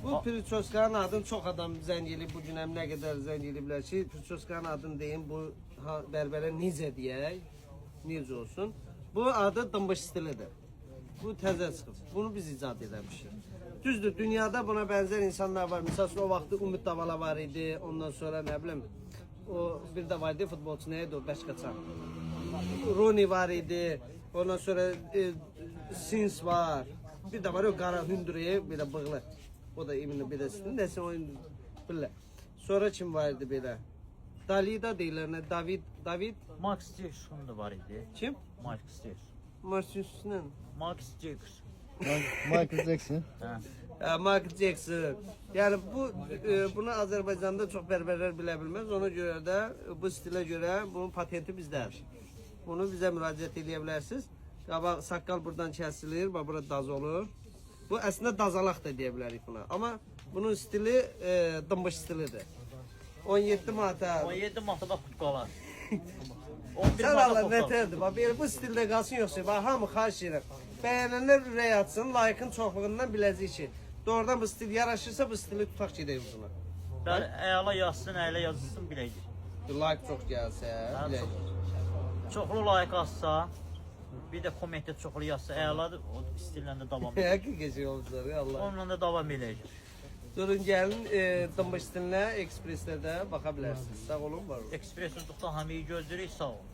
Bu Prichoskanın adını çok adam zəng eləyib, bu gün həm nə qədər zəng eləyiblər ki, Prichoskanın adını deyim, bu bərbərə necə deyək, necə olsun. Bu adı dımbış stilidir. Bu təzə çıxıb, bunu biz icad edəmişik. Düzdür, dünyada buna bənzər insanlar var. Misal o vaxtı Umut Davala var idi, ondan sonra nə bilim, o bir də var idi, futbolçu nə idi o, Bəşqaçan. Rooney var idi, ondan sonra Sins var. Bir də var o qara hündürüyə, belə bığlı. O da eminim bilirsin. Nəsə oyun bilirlər. Sonra kim var idi belə? Dalida deyirlər, nə? David? Max Jackson da var idi. Kim? Max Jackson. Marcius'un. Max Jackson. Michael Jackson. Michael Jackson. Yəni bunu Azərbaycanda çox bərbərlər bilə bilməz. Ona görə də bu stilə görə bunun patenti bizdədir. Bunu bizə müraciət edə bilərsiniz. Qabaq saqqal buradan kəsilir, bax bura daz olur. Bu əslində dazalaq da deyə bilərik buna. Amma bunun stili dımbış stilidir. 17 manata. 17 manata futbolar. 11 Sən manata Allah futbol. nətərdir? Bax belə bu stildə qalsın yoxsa bax hamı xahiş edirəm. Bəyənənlər ürək atsın, layıkın çoxluğundan biləcək ki, doğrudan bu stil yaraşırsa bu stili tutaq gedək uzuna. Bəli, əla yazsın, əla yazsın biləcək. Layık çox gəlsə, biləcək. Çoxlu layık atsa, bir də kommentdə çoxlu yazsa əladır, o stillə də davam edəcək. Həqiqətən olacaq Allah. Onunla da davam edəcək. Durun gəlin dımbış stilinə ekspresdə də baxa bilərsiniz. Sağ olun, var olun. Ekspress olduqda hamıyı gözləyirik, sağ olun.